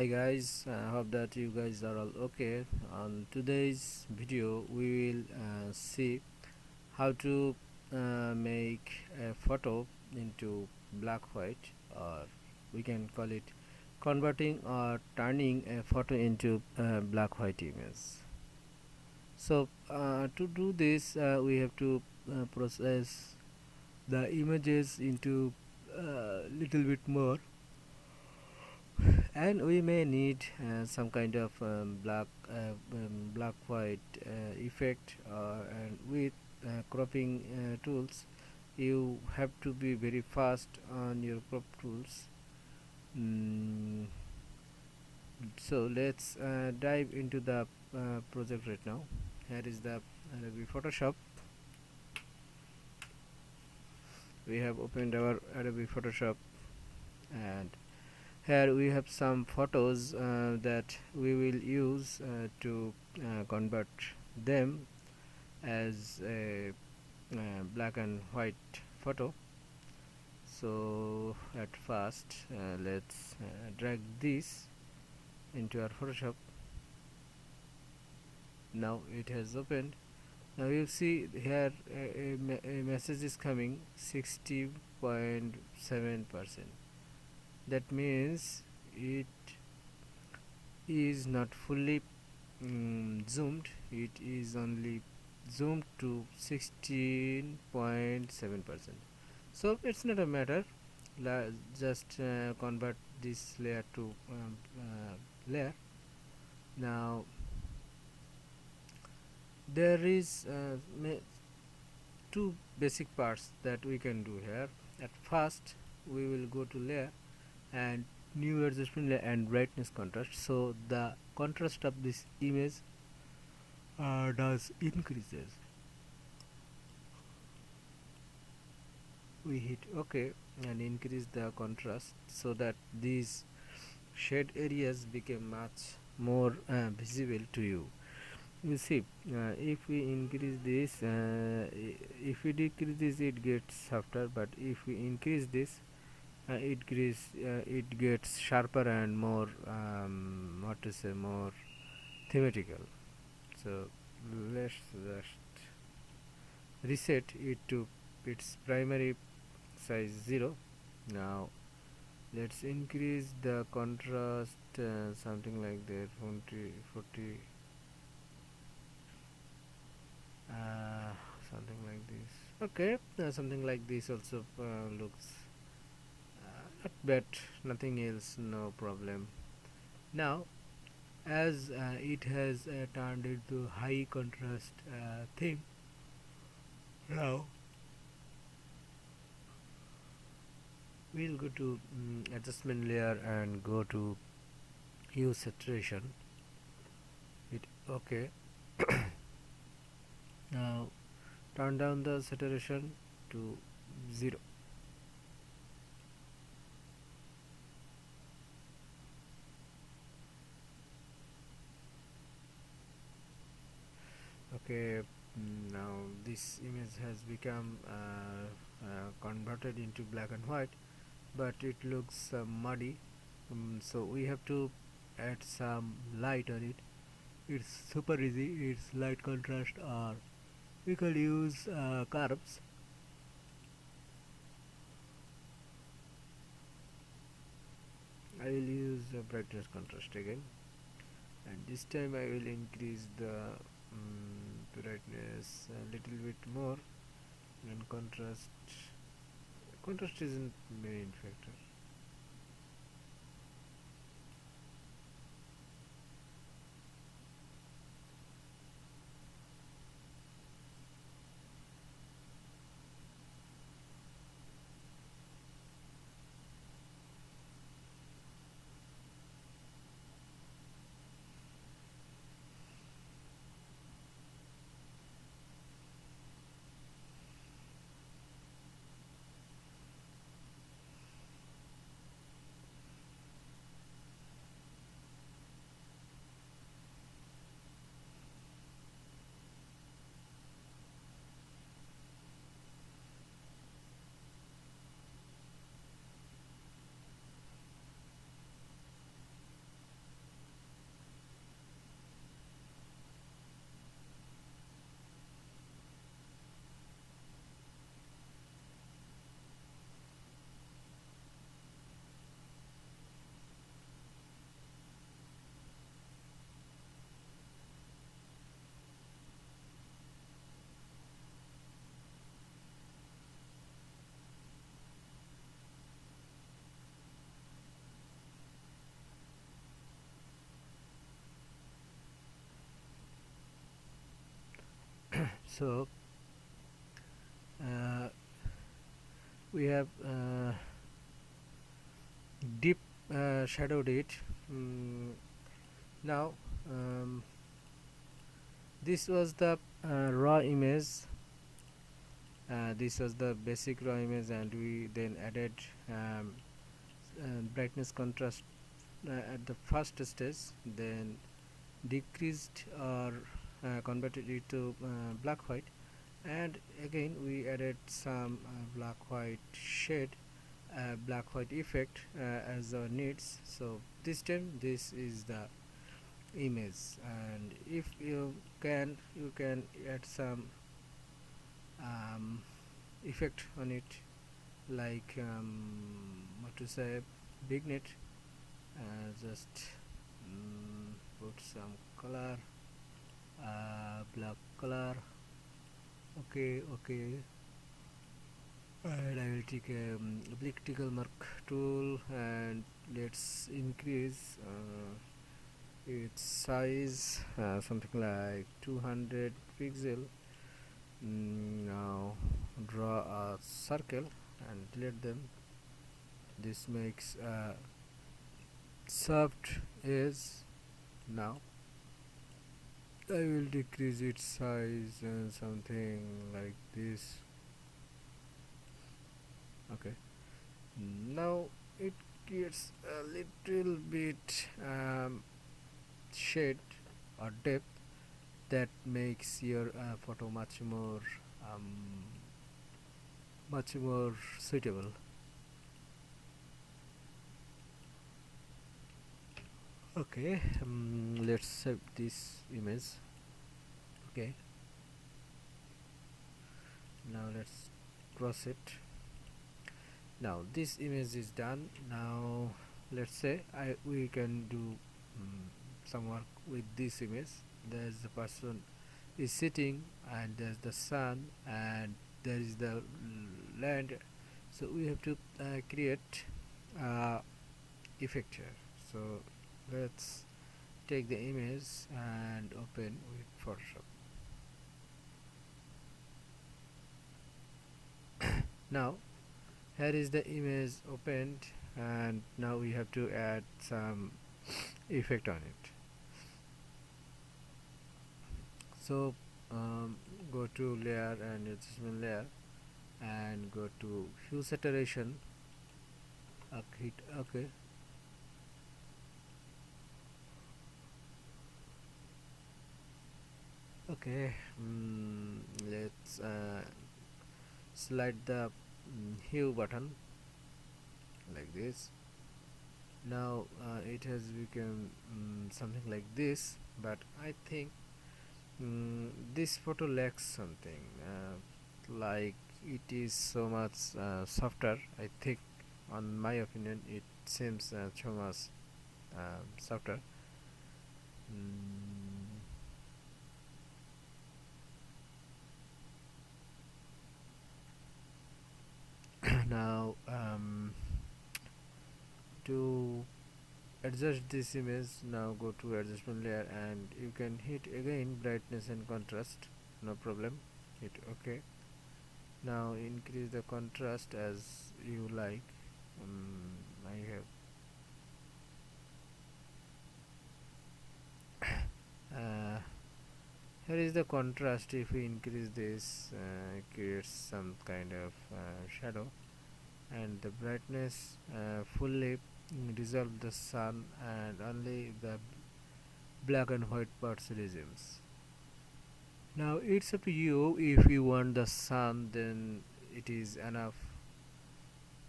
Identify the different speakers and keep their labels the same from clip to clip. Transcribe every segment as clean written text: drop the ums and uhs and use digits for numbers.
Speaker 1: Hi guys, I hope that you guys are all okay. On today's video we will see how to make a photo into black white, or we can call it converting or turning a photo into a black white image. So to do this we have to process the images into little bit more, and we may need some kind of black white effect, and with cropping tools you have to be very fast on your crop tools. mm, so let's dive into the project right now. Here is the Adobe Photoshop. We have opened our Adobe Photoshop, and here we have some photos that we will use to convert them as a black and white photo. So at first let's drag this into our Photoshop. Now it has opened. Now you see here a message is coming 60.7%. That means it is not fully zoomed. It is only zoomed to 16.7%. So it's not a matter. Just convert this layer to layer. Now there is two basic parts that we can do here. At first we will go to layer and new adjustment layer and brightness contrast, so the contrast of this image does increases. We hit OK and increase the contrast so that these shade areas become much more visible to you. You see, if we increase this, if we decrease this, it gets softer, but if we increase this, it gets sharper and more what to say, more thematical. So let's just reset it to its primary size 0. Now let's increase the contrast something like that, 40, something like this. Okay, something like this also looks not bad, nothing else, no problem. Now as it has turned into high contrast thing, now we'll go to adjustment layer and go to Hue Saturation. Hit OK. Now turn down the saturation to 0. Okay, now this image has become converted into black and white, but it looks muddy. So we have to add some light on it. It's super easy. It's light contrast, or we could use curves. I will use brightness contrast again, and this time I will increase the brightness a little bit more, and contrast isn't main factor. So we have deep shadowed it. mm, Now this was the raw image. This was the basic raw image, and we then added um, brightness contrast at the first stage, then decreased or converted it to black white, and again we added some black white shade, black white effect as our needs. So this time this is the image, and if you can, you can add some effect on it, like what to say, vignette. Just put some color, black color. Okay, okay. And I will take a elliptical mark tool, and let's increase its size, something like 200 pixel. Now draw a circle and delete them. This makes a soft edge. Now I will decrease its size and something like this. Okay, now it gets a little bit shade or depth that makes your photo um, much more suitable. Okay, let's save this image. Okay, now let's cross it. Now this image is done. Now let's say we can do some work with this image. There's the person is sitting, and there's the sun, and there is the land. So we have to create effect here. So let's take the image and open with Photoshop. Now here is the image opened, and now we have to add some effect on it. So go to layer and adjustment layer, and go to Hue Saturation. Hit OK. Okay, let's slide the hue button like this. Now it has become something like this, but I think this photo lacks something, like it is so much softer. I think, on my opinion, it seems so much softer. mm, Now to adjust this image, now go to adjustment layer, and you can hit again brightness and contrast, no problem. Hit OK. Now increase the contrast as you like. I have here is the contrast. If we increase this, it creates some kind of shadow, and the brightness fully dissolve the sun, and only the black and white parts resumes. Now it's up to you. If you want the sun, then it is enough,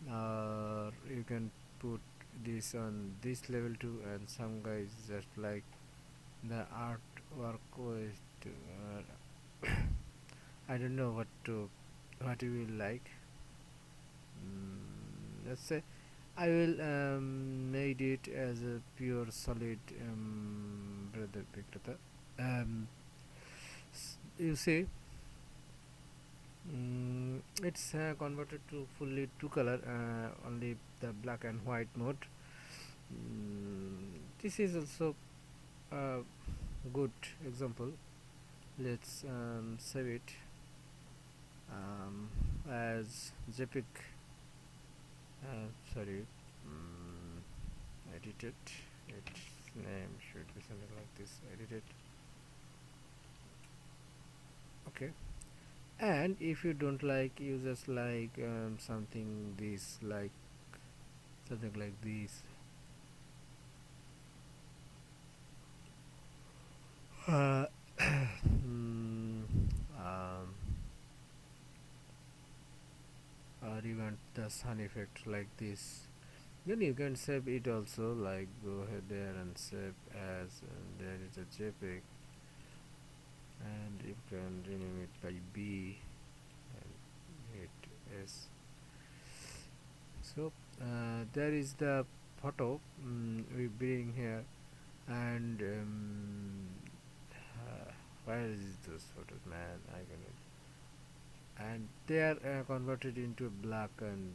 Speaker 1: or you can put this on this level too. And some guys just like the artwork with I don't know what you will like. Let's say I will made it as a pure solid brother Vikrata. You see, it's converted to fully two color, only the black and white mode. This is also a good example. Let's save it as JPEG. Sorry, edit it. Its name should be something like this. Edit it. Okay. And if you don't like, you just like something this, like something like this. Uh, mm, um, or you want the sun effect like this, then you can save it also, like go ahead there and save as, and there is a JPEG, and you can rename it by B and it is. So there is the photo we bring here, and where is those photos, man? I can, and they are converted into black and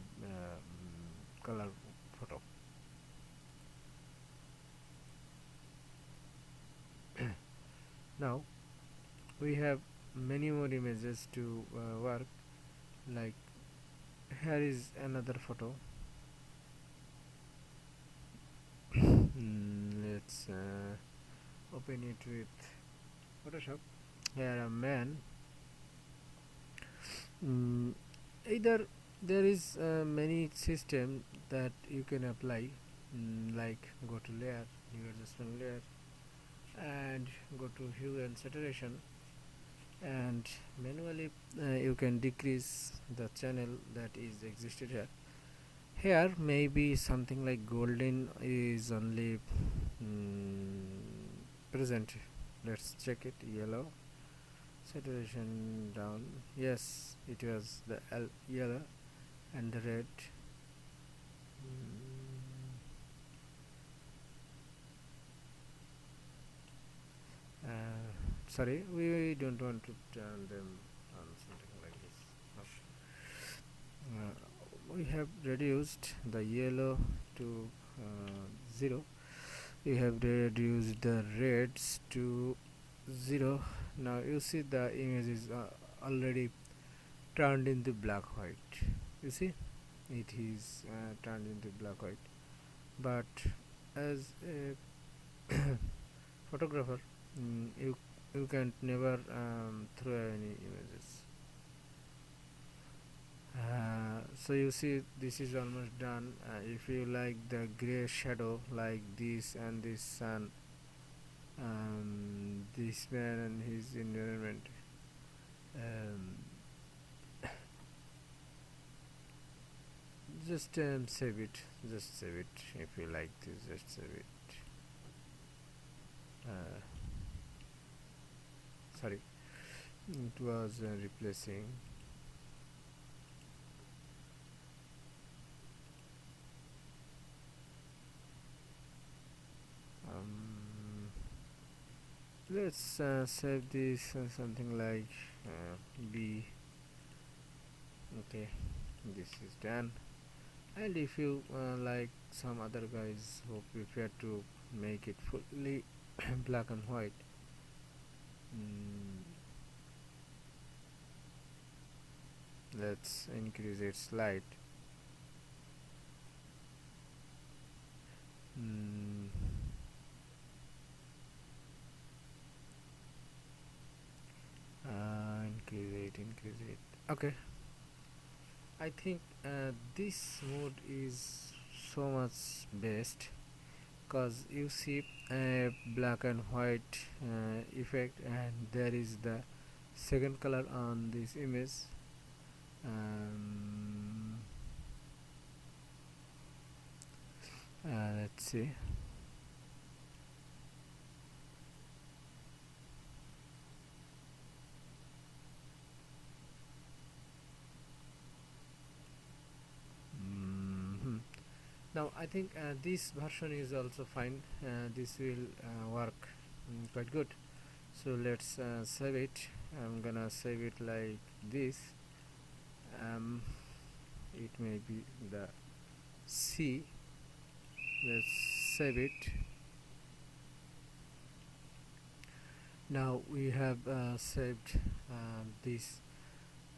Speaker 1: color photo. Now we have many more images to work, like here is another photo. Let's open it with Photoshop. Here a man. mm, Either there is many system that you can apply, like go to layer, new adjustment layer, and go to hue and saturation, and manually you can decrease the channel that is existed here. Here maybe something like golden is only present. Let's check it. Yellow, saturation down. Yes, it was the yellow, and the red. uh, Sorry, we don't want to turn them on something like this. We have reduced the yellow to 0. We have reduced the reds to 0. Now you see the image is already turned into black white. You see, it is turned into black white. But as a photographer, you can never throw any images. So you see, this is almost done. If you like the gray shadow like this, and this sun, this man and his environment, um, just save it. Just save it. If you like this, just save it. uh, Sorry, it was replacing. um, let's save this something like B. Okay, this is done. And if you like some other guys who prefer to make it fully black and white, mm, let's increase its light. mm, increase it. Okay, I think this mode is so much best, because you see a black and white effect, and there is the second color on this image. um, let's see. Mhm. Now I think this version is also fine. This will work quite good. So let's save it. I'm gonna save it like this. um, it may be the C. Let's save it. Now we have saved this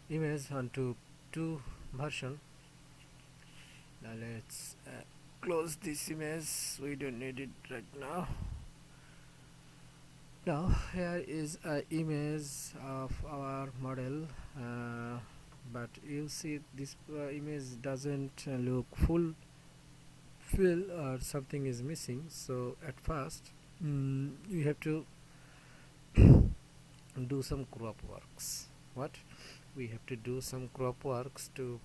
Speaker 1: image onto two version. Now let's close this image, we don't need it right now. Now here is a image of our model, but you see this image doesn't look full fill or something is missing. So at first you have to do some crop works. What we have to do some crop works to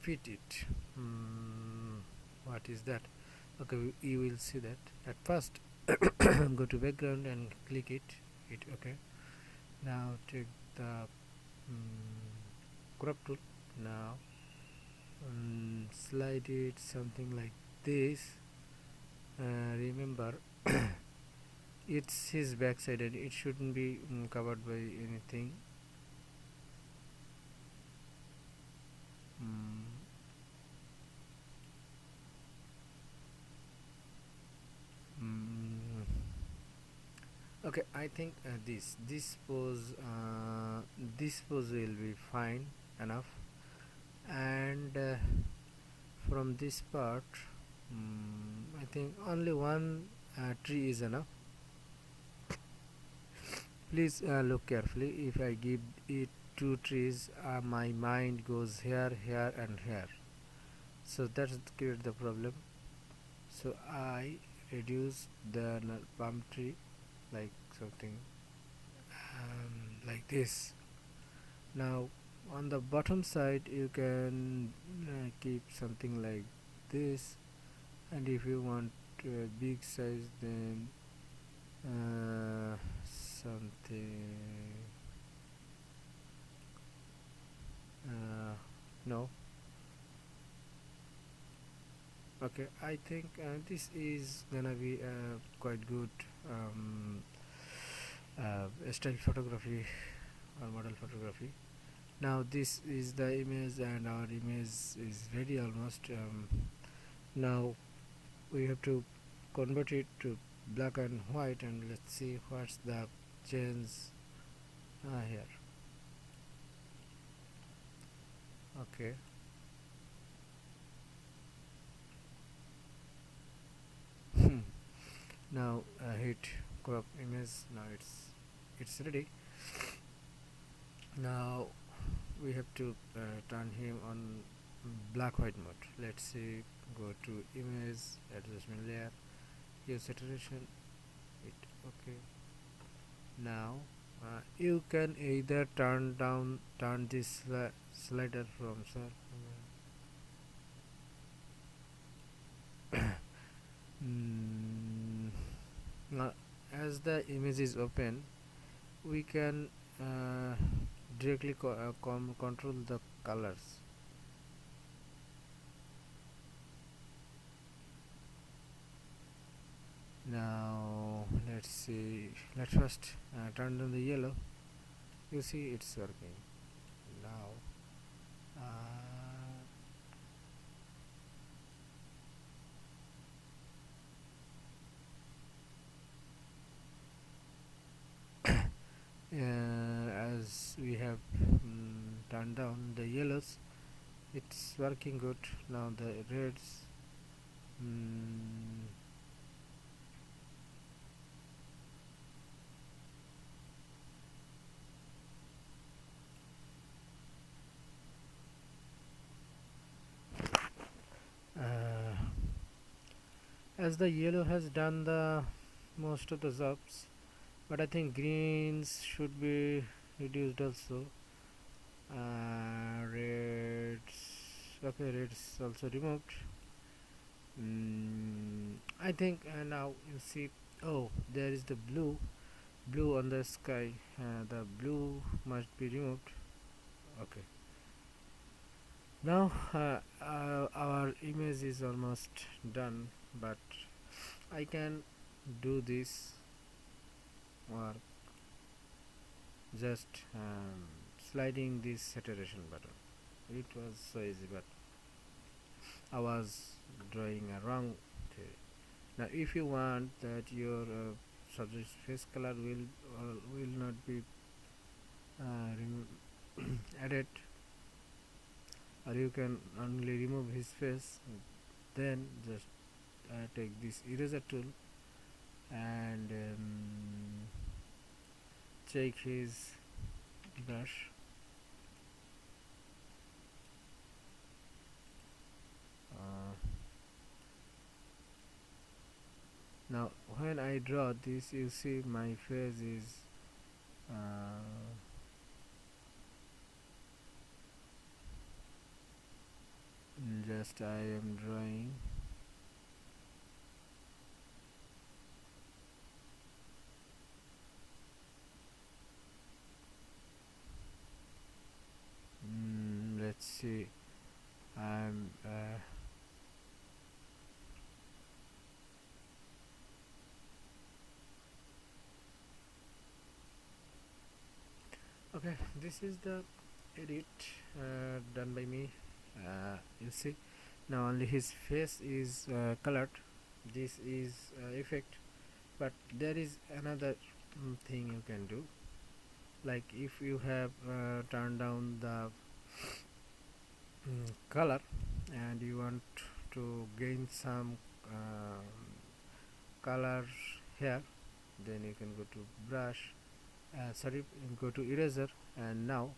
Speaker 1: fit it. What is that? Okay, you will see that. At first go to background and click it. Okay, now take the crop tool. Now slide it something like this. Remember it's his backside and it shouldn't be covered by anything. mm, mm, okay, I think this pose will be fine enough, and from this part I think only one tree is enough. Please look carefully. If I give it two trees, my mind goes here and here, so that's create the problem. So I reduce the palm tree like something like this. Now on the bottom side you can keep something like this, and if you want big size, then something no. Okay, I think this is gonna be quite good style photography or model photography. Now this is the image and our image is ready almost. Now we have to convert it to black and white, and let's see what's the change here. Okay, now hit crop image. Now it's ready. Now we have to turn him on black white mode. Let's see, go to image, adjustment layer, Hue Saturation, it. Okay, now you can either turn this slider from mm, now as the image is open, we can directly control the colors. Now let's see, let's first turn on the yellow. You see it's working now. As we have turned down the yellows, it's working good. Now the reds, mm, uh, as the yellow has done the most of the jobs, but I think greens should be reduced also. Reds, okay, reds also removed. I think now you see, oh, there is the blue on the sky. The blue must be removed. Okay, now our image is almost done, but I can do this or just sliding this saturation button. It was so easy, but I was drawing a wrong theory. Now if you want that your subject face color will not be added, or you can only remove his face. Then just take this eraser tool and check his brush. uh, Now when I draw this, you see my face is just I am drawing. Let's see. I'm okay, this is the edit done by me. You see, now only his face is colored. This is effect, but there is another thing you can do. Like if you have turned down the color and you want to gain some color here, then you can go to brush, sorry, go to eraser, and now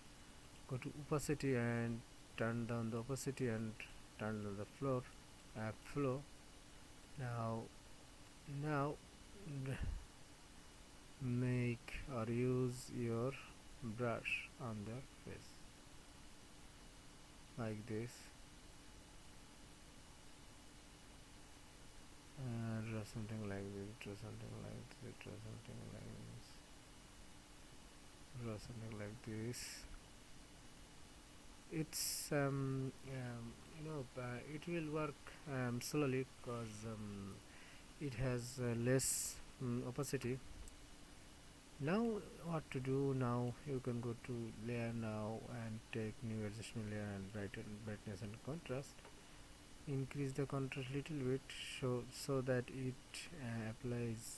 Speaker 1: go to opacity and turn down the opacity and turn down the flow. Now make or use your brush on the face like this, draw something like this, draw something like this, draw something like this, draw something like this. It's it will work slowly because it has less opacity. Now what to do? Now you can go to layer now and take new adjustment layer and brightness and contrast. Increase the contrast little bit so that it applies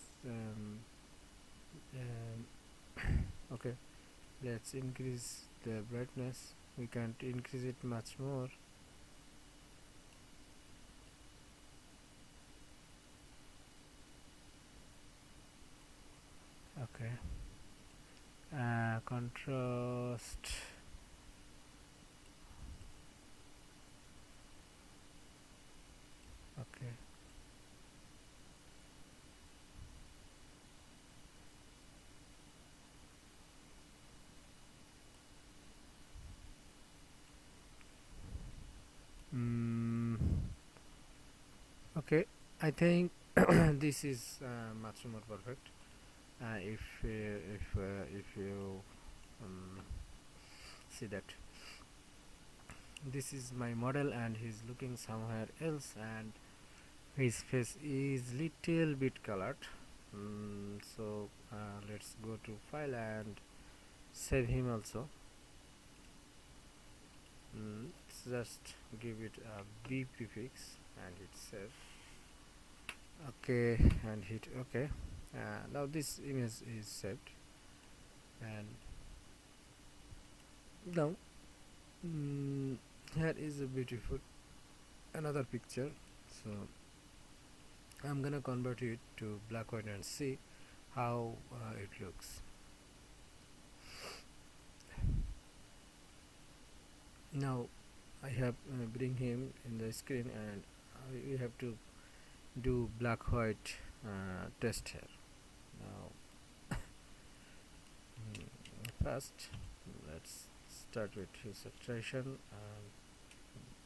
Speaker 1: okay, let's increase the brightness. We can't increase it much more. Okay, contrast. Okay, okay, I think this is much more perfect. If you see that this is my model and he's looking somewhere else and his face is little bit colored. So let's go to file and save him also. Let's just give it a B prefix and hit save. Okay, and hit OK. Now this image is saved, and now here is a beautiful another picture. So I'm gonna convert it to black white and see how it looks. Now I have bring him in the screen, and we have to do black white test here. Now first let's start with Hue Saturation and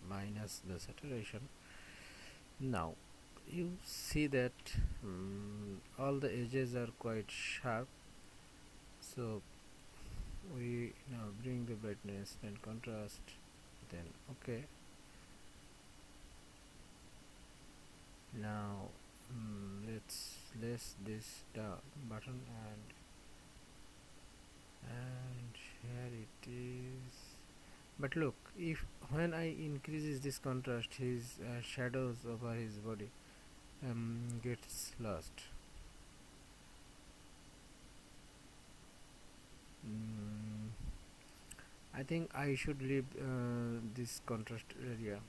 Speaker 1: minus the saturation. Now you see that all the edges are quite sharp, so we now bring the brightness and contrast, then OK. Now let's less this down button, and here it is. But look, if when I increases this contrast, his shadows over his body gets lost. I think I should leave this contrast area.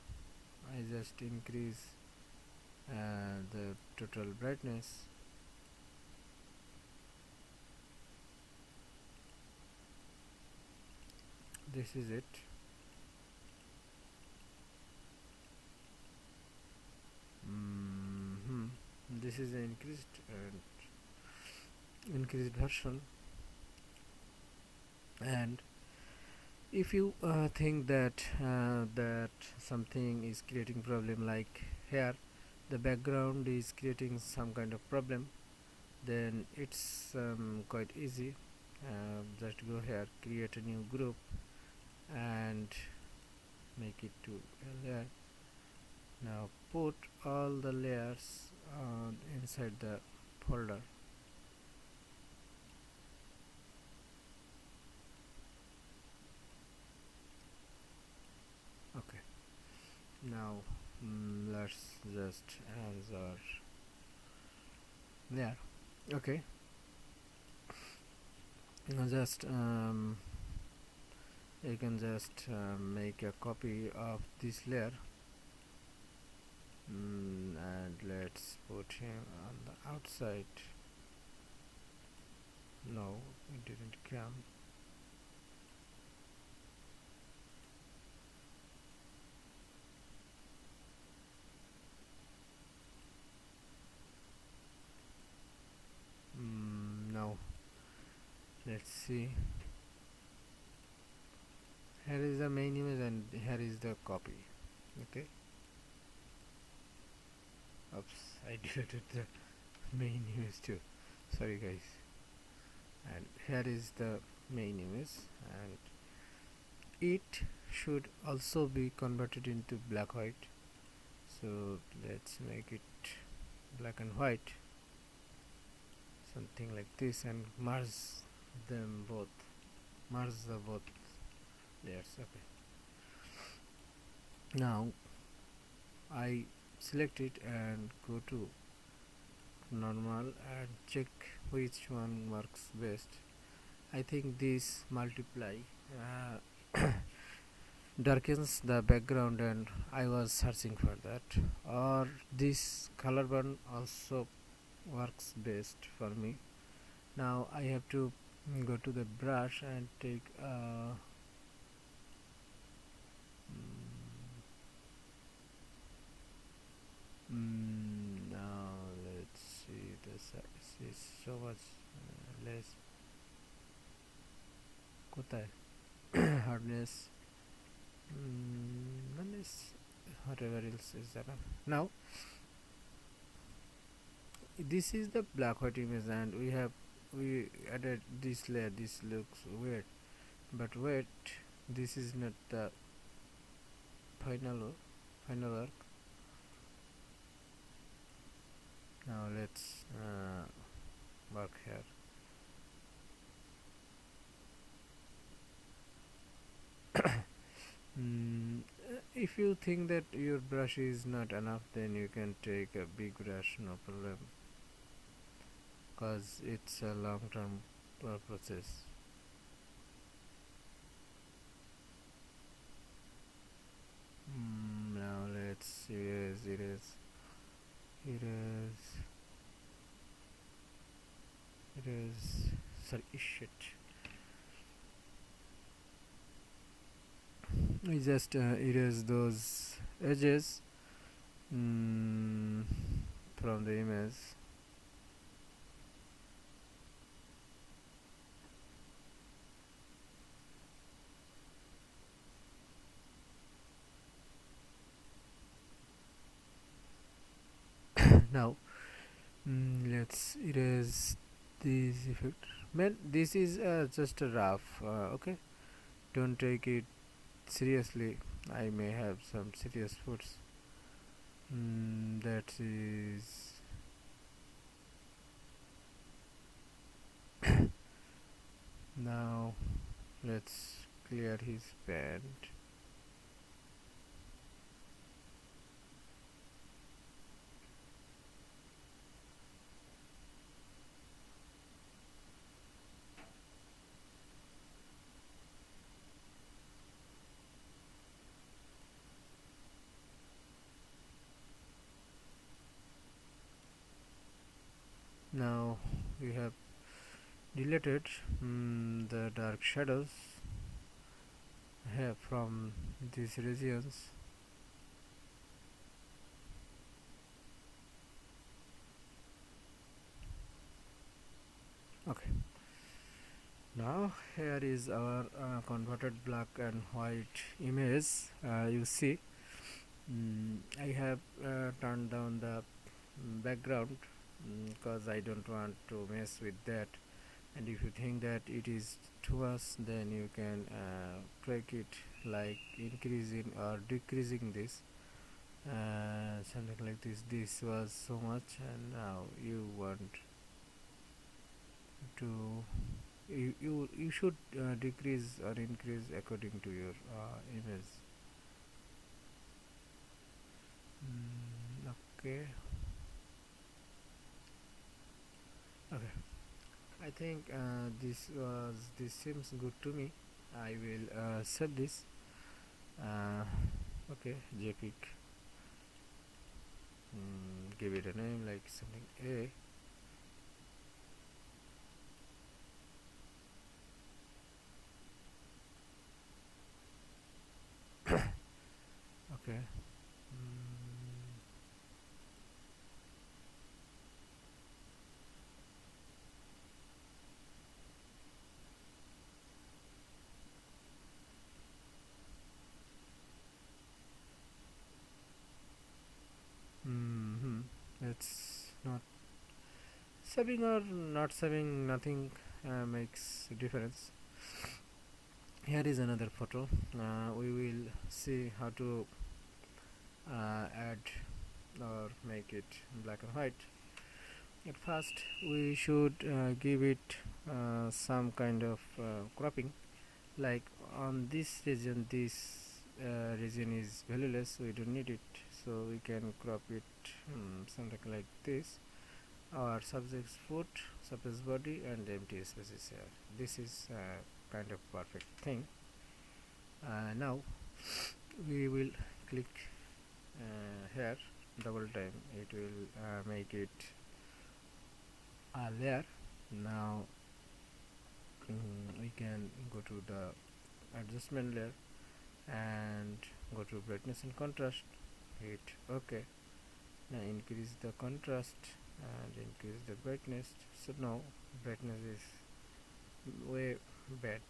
Speaker 1: I just increase the total brightness. This is it. This is an increased version. And if you think that something is creating problem, like here the background is creating some kind of problem, then it's quite easy. Just go here, create a new group and make it to a layer. Now put all the layers inside the folder. Okay, now let's just answer layer. Okay, now just you can just make a copy of this layer, and let's put him on the outside. No, it didn't come. No, let's see. Here is the main image and here is the copy. Okay, oops, I deleted the main image too, sorry guys. And here is the main image, and it should also be converted into black white. So let's make it black and white, something like this, and merge them both, merge the both layers. Okay, now I select it and go to normal and check which one works best. I think this multiply darkens the background, and I was searching for that, or this color burn also works best for me. Now I have to go to the brush and take now let's see, the size is so much less. কোথায় hardness, whatever else is there. Now this is the black white image, and we added this layer. This looks weird, but wait, this is not the final work. Now let's work here. If you think that your brush is not enough, then you can take a big brush, no problem, cause it's a long-term process. Now let's erase sorry, shit. I just erase those edges from the image. Now let's erase this effect. Man, this is just a rough. Okay, don't take it seriously. I may have some serious foods. That is now let's clear his pant. we have deleted the dark shadows here from these regions. Okay, now here is our converted black and white image. You see, I have turned down the background because I don't want to mess with that, and if you think that it is too much, then you can tweak it, like increasing or decreasing this, something like this was so much, and now you want to you should decrease or increase according to your image. Okay, okay, I think this seems good to me. I will save this. uh, okay, jpeg, give it a name like something a. Okay. Mm-hmm. It's not saving or not saving, nothing makes a difference. Here is another photo. We will see how to add or make it black and white. At first we should give it some kind of cropping, like on this region, this region is valueless, we don't need it, so we can crop it something like this. Our subject's foot, surface body, and empty spaces here. This is kind of perfect thing. Now we will click here double time, it will make it a layer. Now we can go to the adjustment layer and go to brightness and contrast, hit OK. Now increase the contrast and increase the brightness. So now brightness is way bad.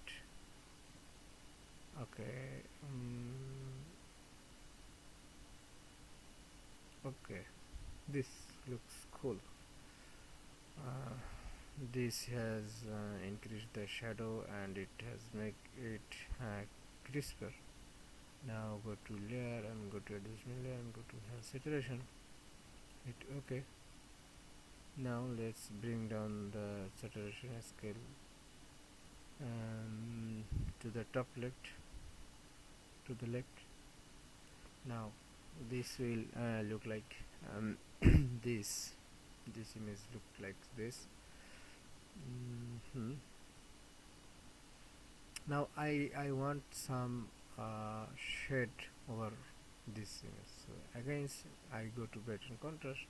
Speaker 1: Okay, okay, this looks cool. uh, this has increased the shadow and it has make it crisper. Now go to layer and go to adjustment layer and go to Hue Saturation, hit OK. Now let's bring down the saturation scale to the top left, to the left. Now this will look like this image look like this. Now I want some shade over this image, so again I go to brighten contrast.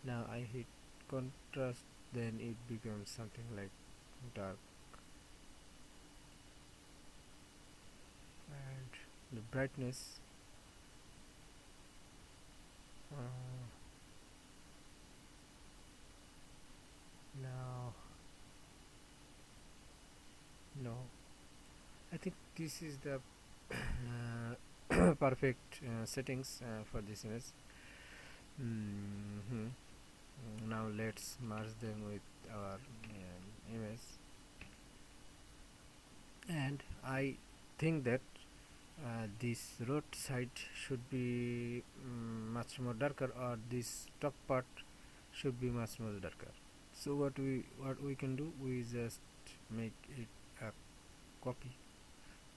Speaker 1: Now I hit contrast, then it becomes something like dark, and the brightness now no, I think this is the perfect settings for this image. Now let's merge them with our image, and I think that this road side should be much more darker, or this top part should be much more darker. So what we can do, we just make it a copy.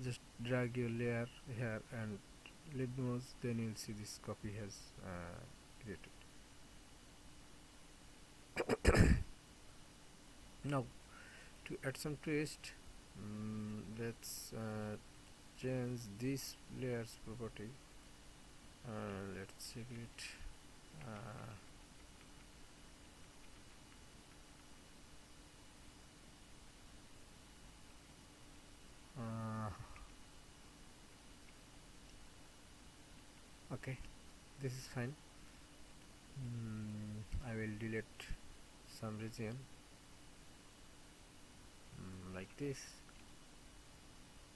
Speaker 1: Just drag your layer here and leave the mouse, then you'll see this copy has created. Now to add some twist, let's change this layers property. Let's check it. this is fine. I will delete some region like this.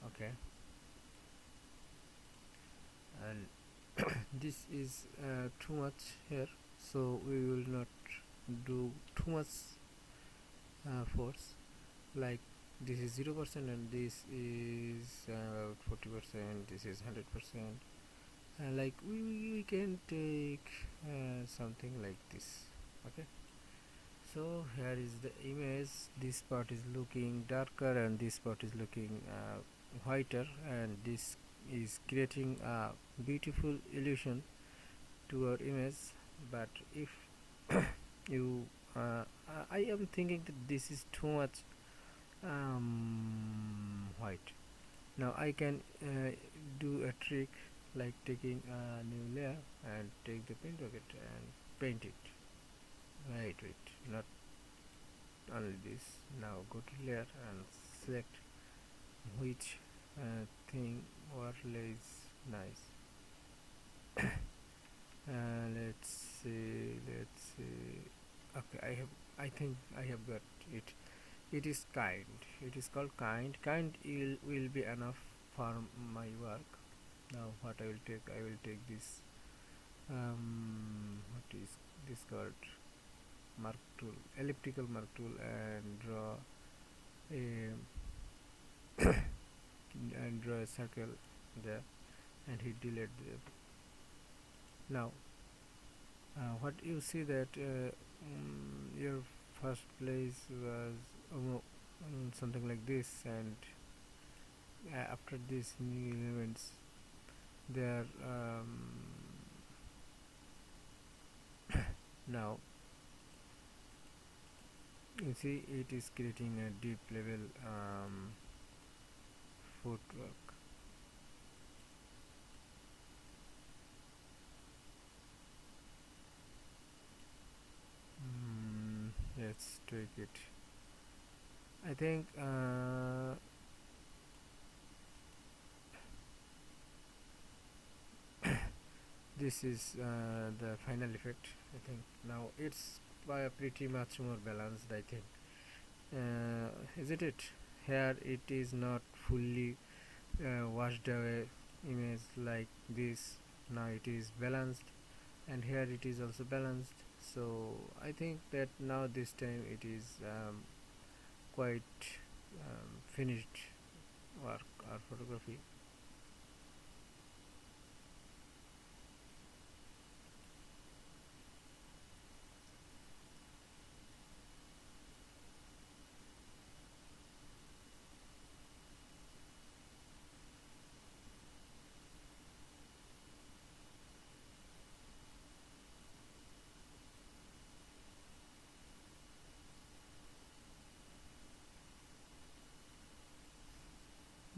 Speaker 1: Okay, and this is too much here, so we will not do too much force. Like this is 0% and this is 40%, this is 100%. Like we can take something like this. Okay, so here is the image. This part is looking darker and this part is looking whiter, and this is creating a beautiful illusion to our image. But if you I am thinking that this is too much white. Now I can do a trick like taking a new layer and take the paint bucket and paint it. Wait, not only this. Now go to layer and select which thing overlay is nice. Let's see. Okay, I think I have got it. It is kind. It is called kind. Kind will be enough for my work. Now what I will take? I will take this. What is this called? Mark tool, elliptical mark tool, and draw a circle there, and hit delete there. Now what you see that your first place was something like this, and after these new elements there now you see it is creating a deep level footwork. Let's tweak it. I think this is the final effect. I think now it's pretty much more balanced, I think. Isn't it? Here it is not fully washed away image like this. Now it is balanced, and here it is also balanced. So I think that now this time it is quite finished work or photography.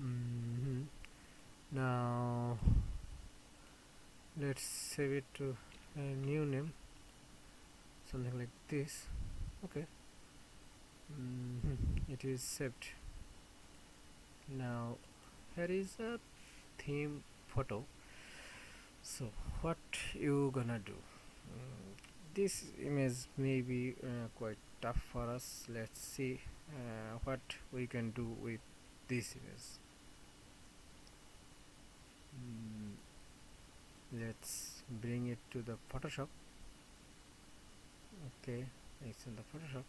Speaker 1: hmm Now let's save it to a new name, something like this. Okay. It is saved. Now here is a theme photo. So what you gonna do? This image may be quite tough for us. Let's see what we can do with this image. Let's bring it to the Photoshop. Okay, it's in the Photoshop.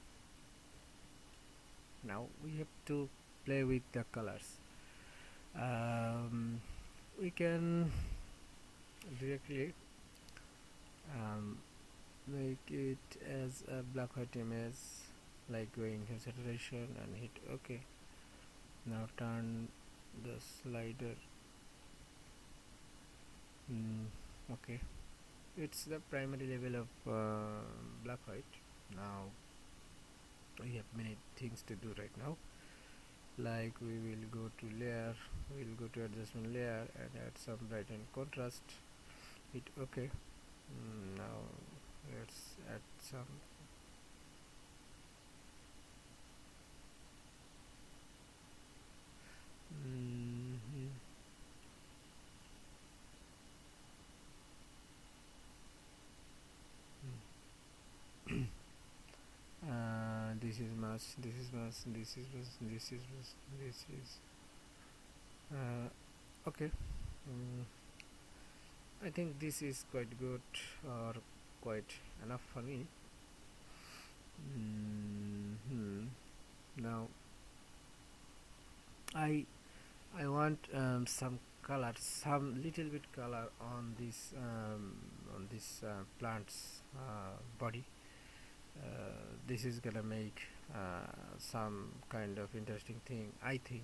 Speaker 1: Now we have to play with the colors. We can directly make it as a black white image, like going Hue Saturation and hit OK. Now turn the slider. Okay, it's the primary level of black white. Now we have many things to do right now, like we will go to layer, we will go to adjustment layer and add some bright and contrast, hit OK. Now let's add some is much, this is much, this is much, this is much, this is okay. mm, I think this is quite good, or quite enough for me. Now I I want some color, some little bit color on this plant's body. This is gonna make some kind of interesting thing, I think.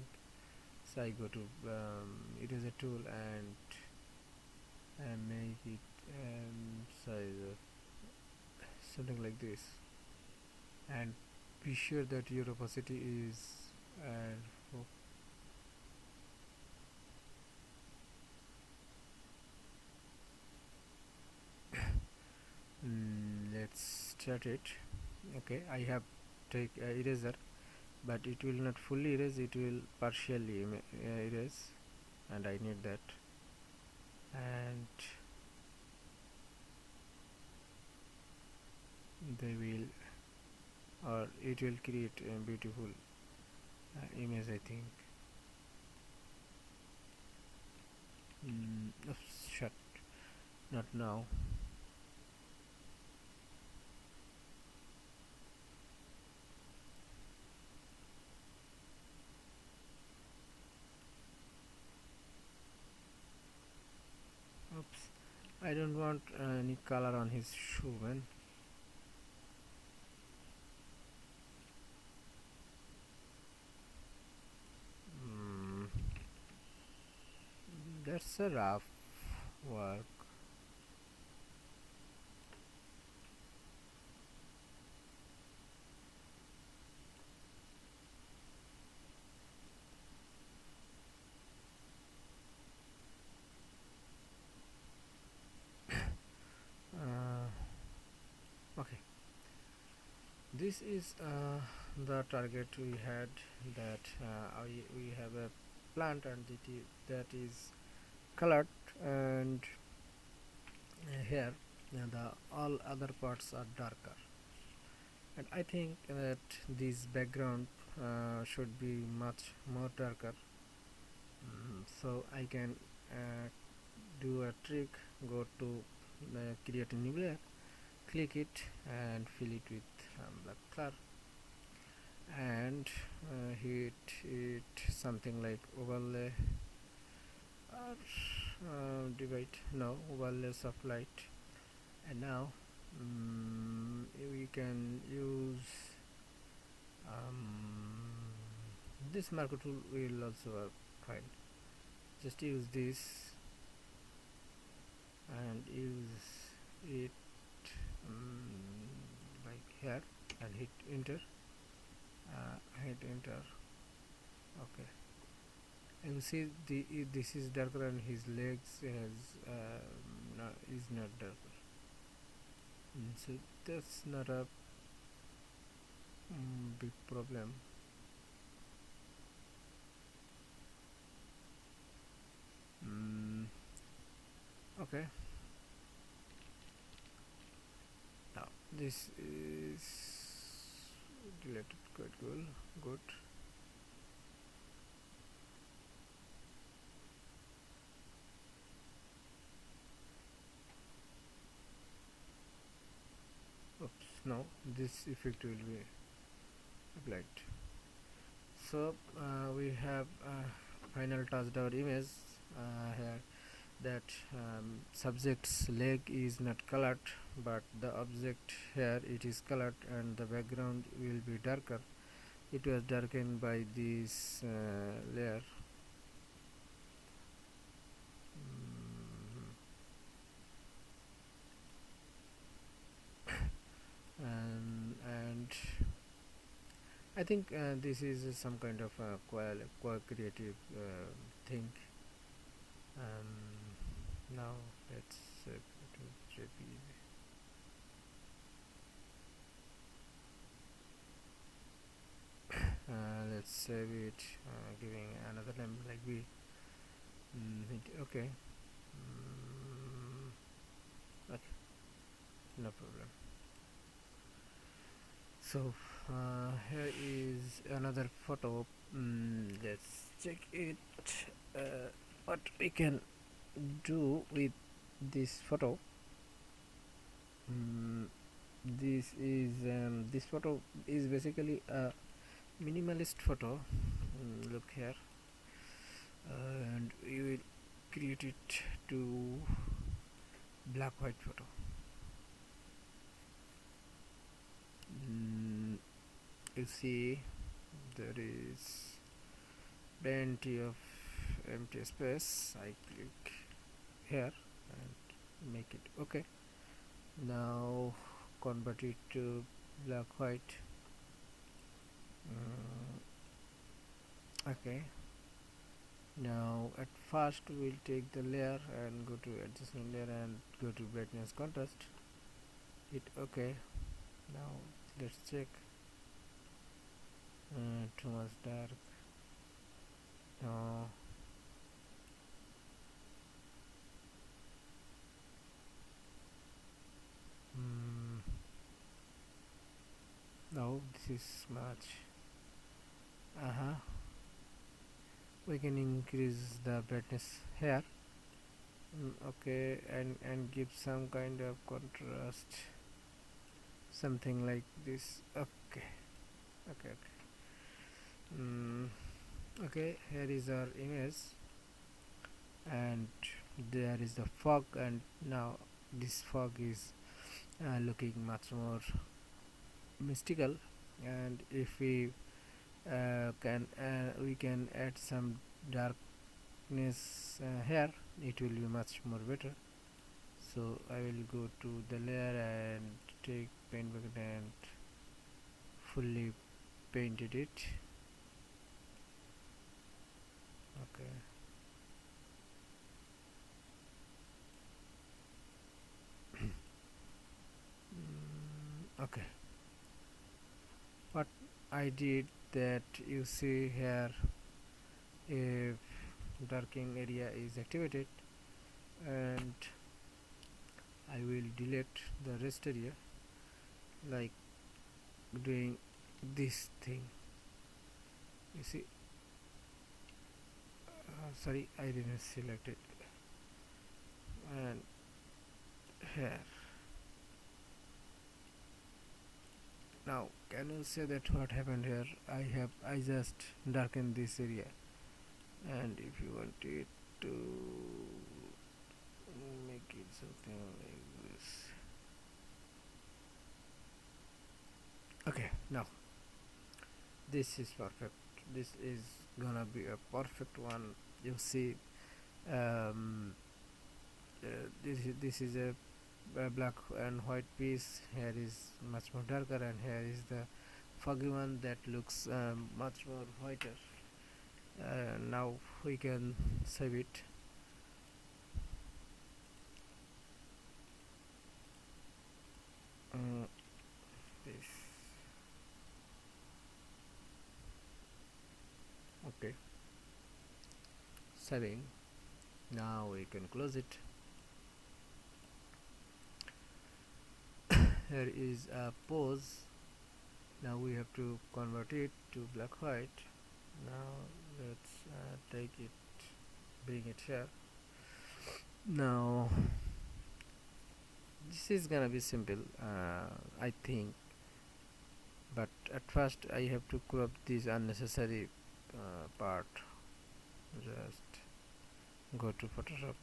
Speaker 1: So I go to eraser tool and make it size of something like this, and be sure that your opacity is uh, let's start it. Okay, I have take eraser, but it will not fully erase, it will partially erase, and I need that. And they will, or it will create a beautiful image, I think. Oops, shut, not now. Oops, I don't want any color on his shoe, man. mm, that's a rough work. Okay, this is the target we had, that we have a plant, and that is colored, and here the all other parts are darker, and I think that this background should be much more darker. So I can do a trick, go to create a new layer, click it and fill it with black color, and hit it something like overlay, or divide, no, overlay soft light. And now we can use this marker tool will also work fine. Just use this and use it like here, and hit enter. Okay, and you see this is darker, and his legs is not darker. So that's not a big problem. Okay, now this is deleted, quite good. Oops, no, this effect will be applied. So we have final touched our image here, that subject's leg is not colored, but the object here it is colored, and the background will be darker. It was darkened by this layer. And I think this is some kind of creative thing. Now let's go to JPG. Let's save it, giving another name like B. Okay. Okay, no problem. So Here is another photo. Let's check it. What we can do with this photo. Mm, this photo is basically a minimalist photo. Look here, and we will create it to black white photo. You see there is plenty of empty space. I click here and make it okay. Now convert it to black white. Okay, now at first we'll take the layer and go to adjustment layer and go to brightness contrast, hit okay. Now let's check. Too much dark. No. No, this is much. We can increase the brightness here. Okay, and give some kind of contrast, something like this. Okay, okay, okay. Okay, here is our image, and there is the fog, and now this fog is looking much more mystical. And if we we can add some darkness here, it will be much more better. So I will go to the layer and take paint bucket and fully painted it. Okay, okay, what I did, that you see here, if darkening area is activated, and I will delete the rest area, like doing this thing. You see, sorry, I didn't select it. And here, now can you say that what happened here? I just darkened this area, and if you want it to make it something like this. Okay, now this is perfect. This is gonna be a perfect one. You see, um, this is a black and white piece. Here is much more darker, and here is the foggy one that looks much more whiter. Now we can save it. This. Okay, saving. Now we can close it. Here is a pose. Now we have to convert it to black white. Now let's take it, bring it here. Now this is gonna be simple, I think, but at first I have to crop this unnecessary part. Just go to Photoshop.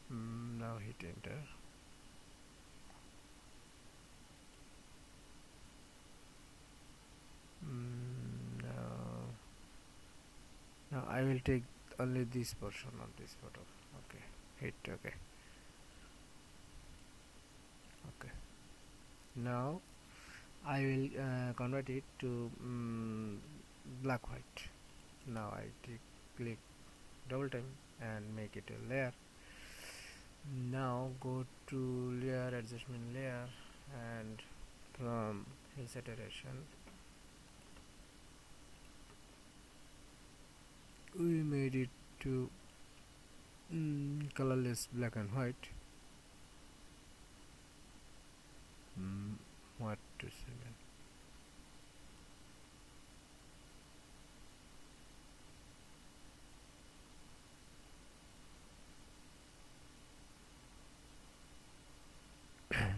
Speaker 1: Now hit enter. Now I will take only this portion of this photo. Okay, hit okay. Okay, now I will convert it to black white. Now I click double time and make it a layer. Now go to layer, adjustment layer, and from Hue Saturation we made it to colorless black and white. What to say, man?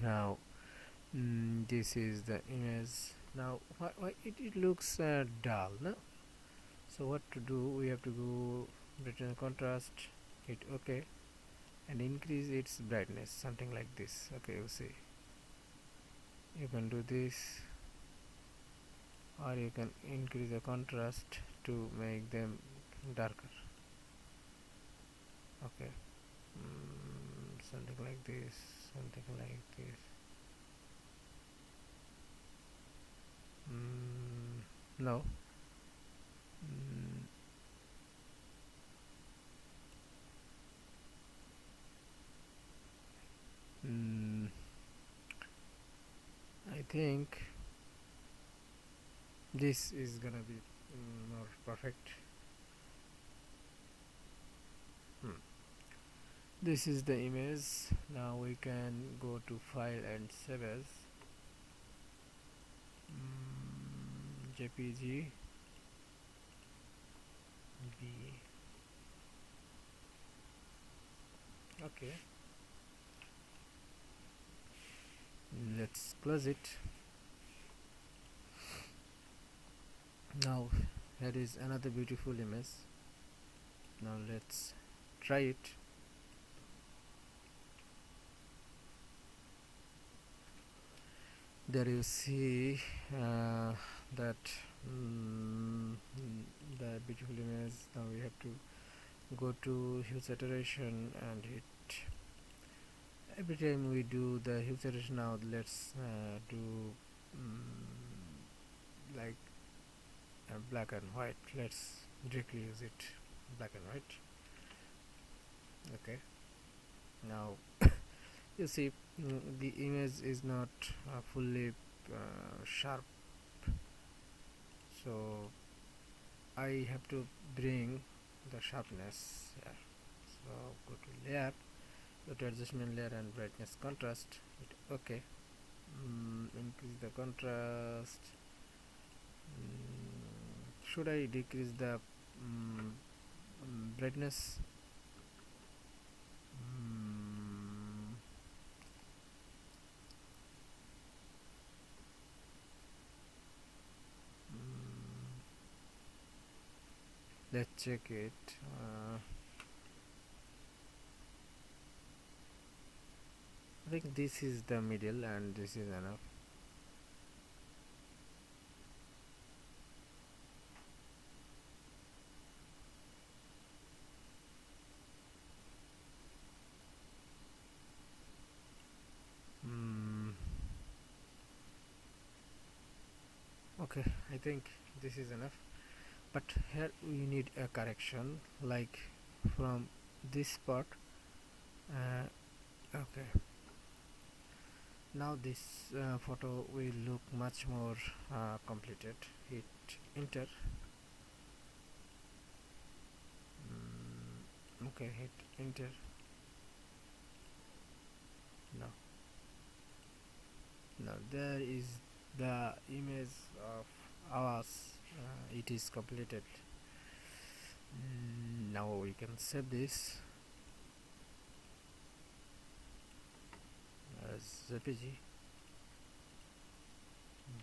Speaker 1: Now this is the image. Now why it looks dull, no? So what to do, we have to go brightness contrast, hit OK, and increase its brightness, something like this. Okay, you see, you can do this, or you can increase the contrast to make them darker. Okay, something like this, something like this. No. Mm, mm, I think this is gonna be more perfect. This is the image. Now we can go to file and save as jpg b. Okay, let's close it. Now here is another beautiful image. Now let's try it. There you see that the beautiful image. Now we have to go to Hue Saturation and hit. Every time we do the Hue Saturation, now let's do like black and white. Let's directly use it black and white. Okay, now you see the image is not fully sharp, so I have to bring the sharpness here. So go to layer, go to adjustment layer and brightness contrast. Okay, increase the contrast. Should I decrease the brightness? Let's check it. I think this is the middle and this is enough. Okay, I think this is enough, but here we need a correction, like from this part. Okay, now this photo will look much more completed. Hit enter. Okay, hit enter. Now there is the image of ours. It is completed. Now we can save this as jpg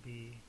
Speaker 1: b.